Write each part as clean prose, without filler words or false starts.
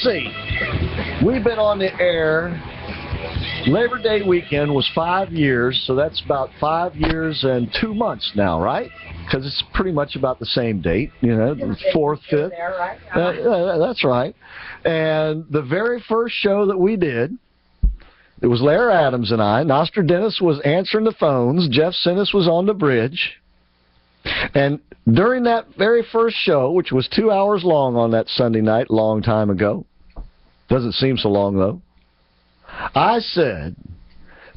see. We've been on the air. Labor Day weekend was 5 years, so that's about 5 years and 2 months now, right? Because it's pretty much about the same date, you know, the 4th, 5th. There, right? That's right. And the very first show that we did, it was Larry Adams and I. Nostradamus was answering the phones. Jeff Sinnis was on the bridge. And during that very first show, which was 2 hours long on that Sunday night, a long time ago, doesn't seem so long, though, I said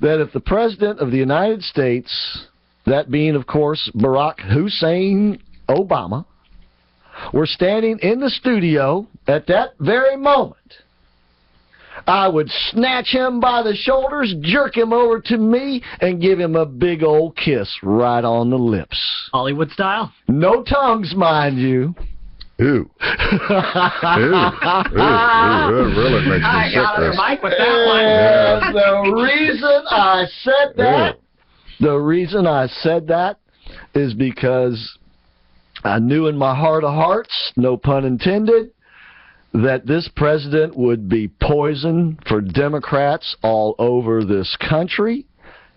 that if the President of the United States, that being, of course, Barack Hussein Obama, were standing in the studio at that very moment, I would snatch him by the shoulders, jerk him over to me, and give him a big old kiss right on the lips. Hollywood style? No tongues, mind you. Ooh. Ooh. That really makes me sick. I got other mic with that one. And the reason I said that is because I knew in my heart of hearts, no pun intended, that this president would be poison for Democrats all over this country.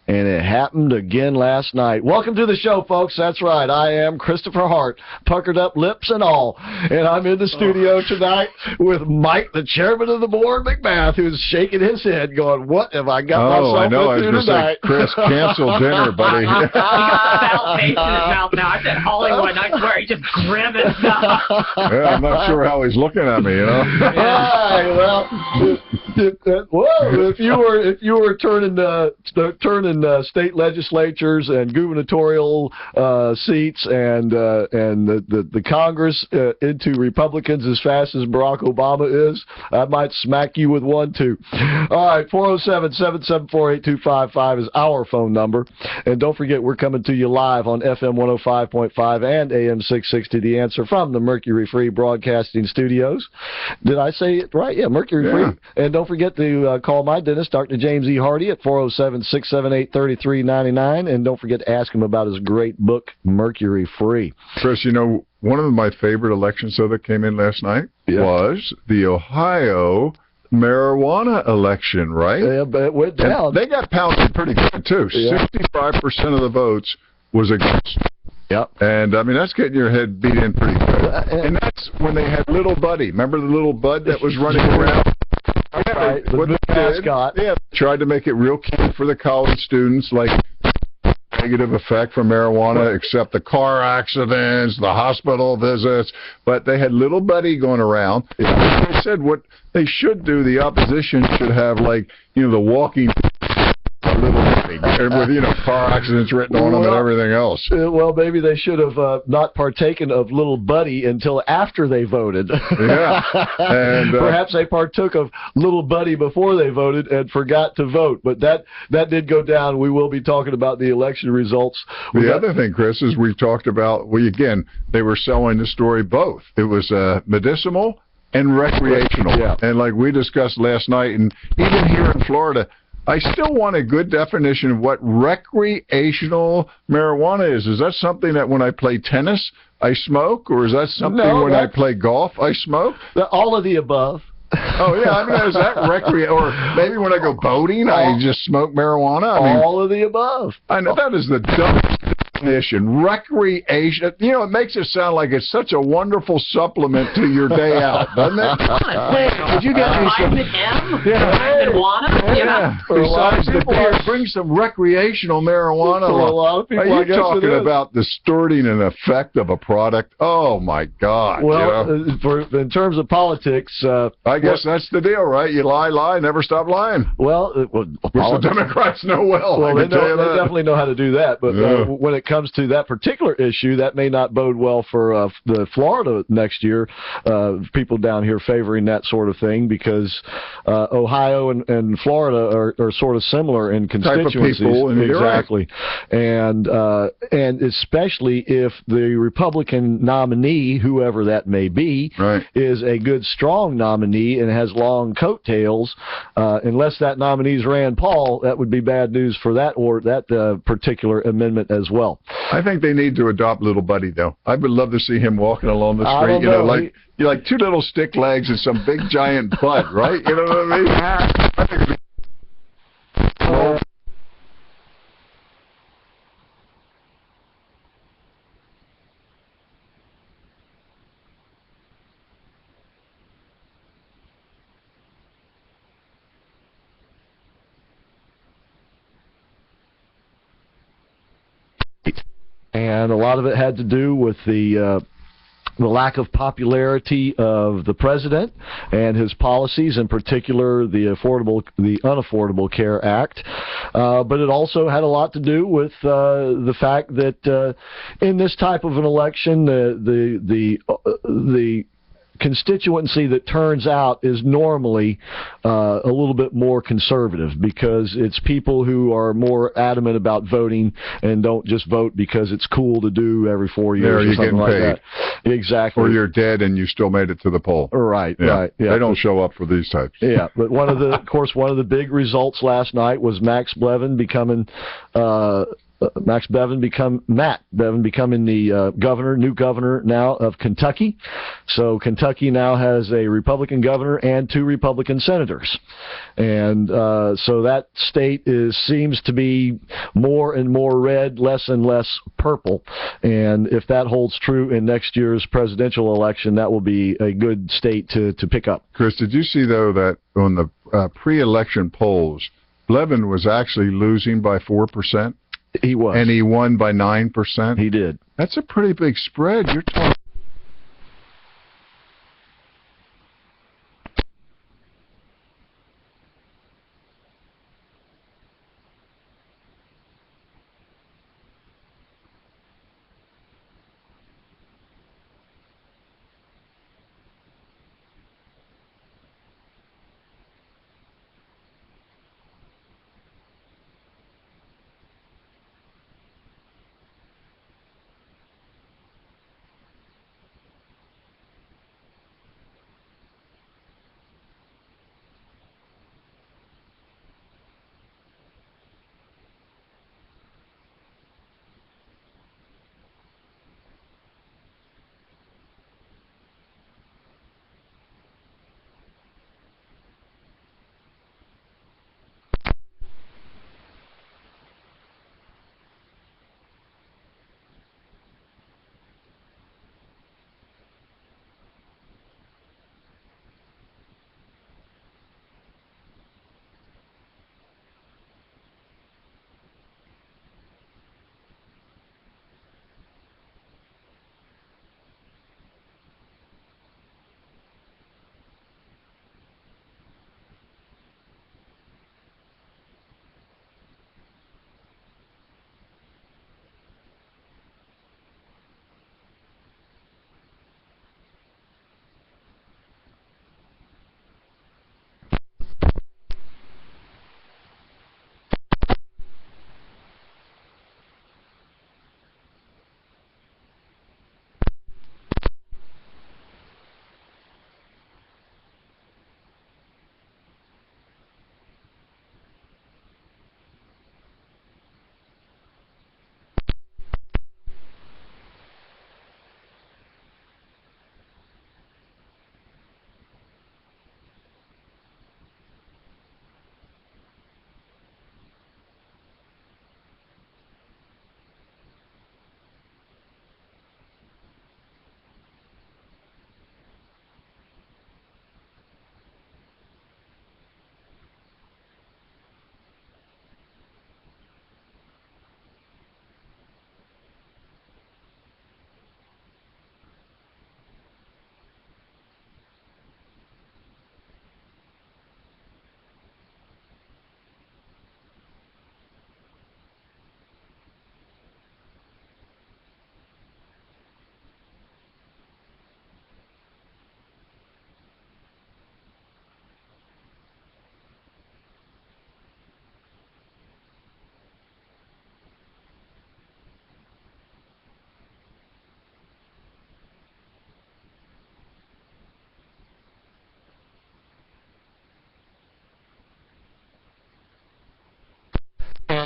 And it happened again last night. Welcome to the show, folks. That's right. I am Christopher Hart, puckered up lips and all. And I'm in the studio tonight with Mike, the chairman of the board, McMath, who's shaking his head going, what have I got myself into tonight? Chris, cancel dinner, buddy. He got foul taste in his mouth now. I said Hollywood, I swear, he just grimaced now. Yeah, I'm not sure how he's looking at me, you know? If you were turning state legislatures and gubernatorial seats and the Congress into Republicans as fast as Barack Obama is, I might smack you with one too. All right, 407-774-8255 is our phone number, and don't forget we're coming to you live on FM 105.5 and AM 660. The Answer from the Mercury Free Broadcasting Studios. Did I say it right? Yeah, Mercury Free. And don't forget to call my dentist, Dr. James E. Hardy, at 407-678-3399, and don't forget to ask him about his great book, Mercury Free. Chris, you know, one of my favorite elections that came in last night was the Ohio marijuana election, right? Yeah, but it went down. And they got pounded pretty good, too. 65% of the votes was against. Yep. And, I mean, that's getting your head beat in pretty good. And that's when they had Little Buddy. Remember the little bud that was running around? Right, the mascot. Yeah, tried to make it real cute for the college students, like negative effect from marijuana, except the car accidents, the hospital visits. But they had Little Buddy going around. They said what they should do, the opposition should have, like, you know, the walking Little Buddy, with, you know, car accidents written on them and everything else. Well, maybe they should have not partaken of Little Buddy until after they voted. Yeah. And perhaps they partook of Little Buddy before they voted and forgot to vote. But that did go down. We will be talking about the election results. The other thing, Chris, is we've talked about, again, they were selling the story both. It was medicinal and recreational. Yeah. And like we discussed last night, and even here in Florida, I still want a good definition of what recreational marijuana is. Is that something that when I play tennis, I smoke? Or is that something when I play golf, I smoke? All of the above. Oh, yeah, I mean, is that or maybe when I go boating, I just smoke marijuana? I mean, all of the above. I know that is the dumbest definition. Recreation, you know, it makes it sound like it's such a wonderful supplement to your day out, doesn't it? Would you get me some? Yeah. Besides the beer, bring some recreational marijuana. For a lot of people, are you talking about distorting an effect of a product? Oh my God! Well, in terms of politics, I guess that's the deal, right? You lie, never stop lying. Well, which the Democrats know well. Well, they definitely know how to do that. But when it comes to that particular issue, that may not bode well for the Florida next year. People down here favoring that sort of thing because Ohio and Florida are sort of similar in constituencies. Type of people, exactly, and especially if the Republican nominee, whoever that may be, is a good, strong nominee and has long coattails. Unless that nominee is Rand Paul, that would be bad news for that particular amendment as well. I think they need to adopt Little Buddy, though. I would love to see him walking along the I street, don't you know, know. like you like two little stick legs and some big giant butt, right? You know what I mean? I think it'd be and a lot of it had to do with the lack of popularity of the president and his policies, in particular the Unaffordable Care Act. But it also had a lot to do with the fact that in this type of an election, the constituency that turns out is normally a little bit more conservative, because it's people who are more adamant about voting and don't just vote because it's cool to do every 4 years or something like that. Exactly. or you're dead and you still made it to the poll. Right, Yeah. right. Yeah. They don't show up for these types. Yeah, but of course, one of the big results last night was Matt Bevin becoming the new governor now of Kentucky. So Kentucky now has a Republican governor and 2 Republican senators. And so that state seems to be more and more red, less and less purple. And if that holds true in next year's presidential election, that will be a good state to pick up. Chris, did you see, though, that on the pre-election polls, Levin was actually losing by 4%? He was. And he won by 9%? He did. That's a pretty big spread. You're talking.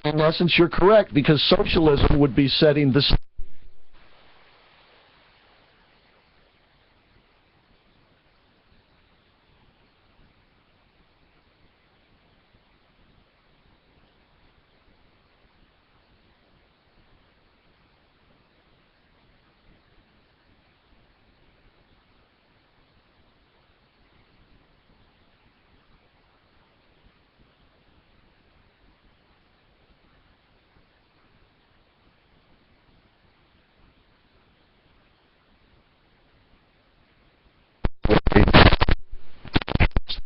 in essence, you're correct, because socialism would be setting the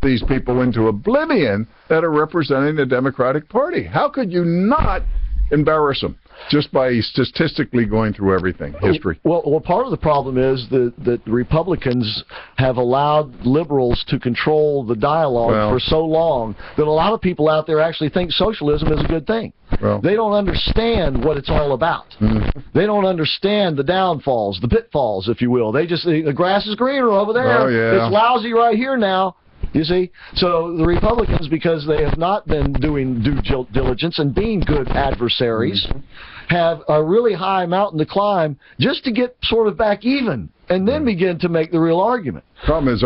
these people into oblivion that are representing the Democratic Party. How could you not embarrass them just by statistically going through everything, history? Well, part of the problem is that Republicans have allowed liberals to control the dialogue for so long that a lot of people out there actually think socialism is a good thing. Well, they don't understand what it's all about. They don't understand the downfalls, the pitfalls, if you will. They just think the grass is greener over there. Oh, yeah. It's lousy right here now. You see? So the Republicans, because they have not been doing due diligence and being good adversaries, have a really high mountain to climb just to get sort of back even and then begin to make the real argument. Problem is,